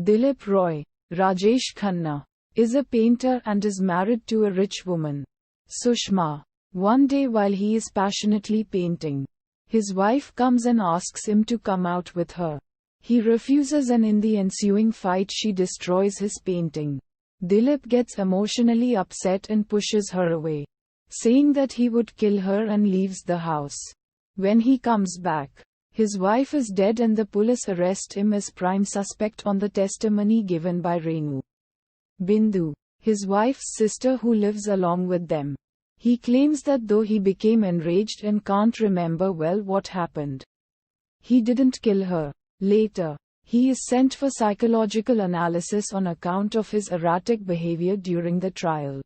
Dilip Roy, Rajesh Khanna, is a painter and is married to a rich woman, Sushma. One day while he is passionately painting, his wife comes and asks him to come out with her. He refuses, and in the ensuing fight she destroys his painting. Dilip gets emotionally upset and pushes her away, saying that he would kill her, and leaves the house. When he comes back, his wife is dead and the police arrest him as prime suspect on the testimony given by Renu Bindu, his wife's sister who lives along with them. He claims that though he became enraged and can't remember well what happened, he didn't kill her. Later, he is sent for psychological analysis on account of his erratic behavior during the trial.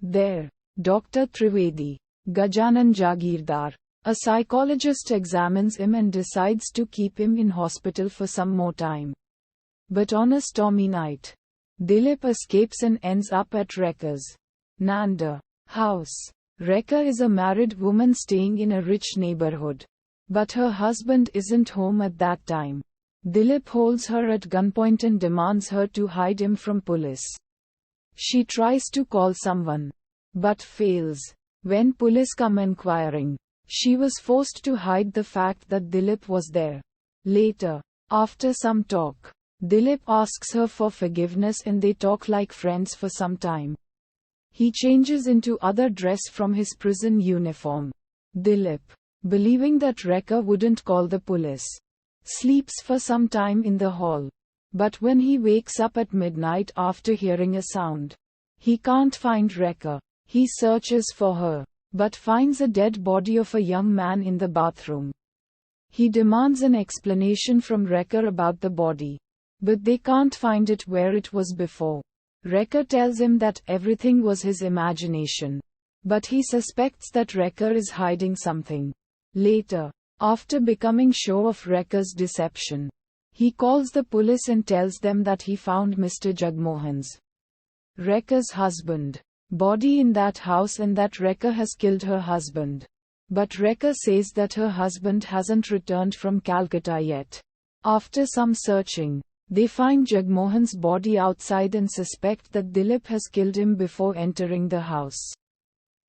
There, Dr. Trivedi, Gajanan Jagirdar, a psychologist, examines him and decides to keep him in hospital for some more time. But on a stormy night, Dilip escapes and ends up at Rekha's Nanda house. Rekha is a married woman staying in a rich neighborhood, but her husband isn't home at that time. Dilip holds her at gunpoint and demands her to hide him from police. She tries to call someone, but fails. When police come inquiring, she was forced to hide the fact that Dilip was there. Later, after some talk, Dilip asks her for forgiveness and they talk like friends for some time. He changes into other dress from his prison uniform. Dilip, believing that Rekha wouldn't call the police, sleeps for some time in the hall. But when he wakes up at midnight after hearing a sound, he can't find Rekha. He searches for her, but finds a dead body of a young man in the bathroom. He demands an explanation from Rekha about the body, but they can't find it where it was before. Rekha tells him that everything was his imagination, but he suspects that Rekha is hiding something. Later, after becoming sure of Rekha's deception, he calls the police and tells them that he found Mr. Jagmohan's, Rekha's husband, body in that house and that Rekha has killed her husband. But Rekha says that her husband hasn't returned from Calcutta yet. After some searching, they find Jagmohan's body outside and suspect that Dilip has killed him before entering the house.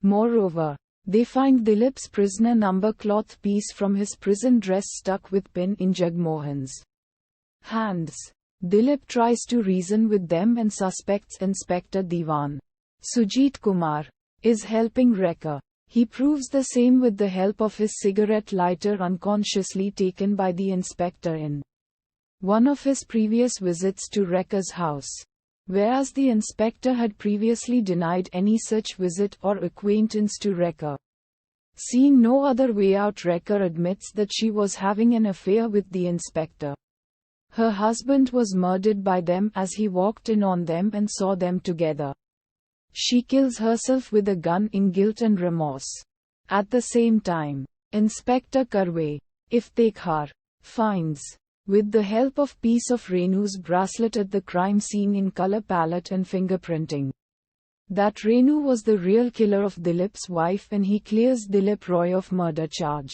Moreover, they find Dilip's prisoner number cloth piece from his prison dress stuck with pin in Jagmohan's hands. Dilip tries to reason with them and suspects Inspector Diwan, Sujit Kumar, is helping Rekha. He proves the same with the help of his cigarette lighter unconsciously taken by the inspector in one of his previous visits to Rekha's house, whereas the inspector had previously denied any such visit or acquaintance to Rekha. Seeing no other way out, Rekha admits that she was having an affair with the inspector. Her husband was murdered by them as he walked in on them and saw them together. She kills herself with a gun in guilt and remorse. At the same time, Inspector Karve, Ittefaq, finds, with the help of piece of Renu's bracelet at the crime scene in color palette and fingerprinting, that Renu was the real killer of Dilip's wife, and he clears Dilip Roy of murder charge.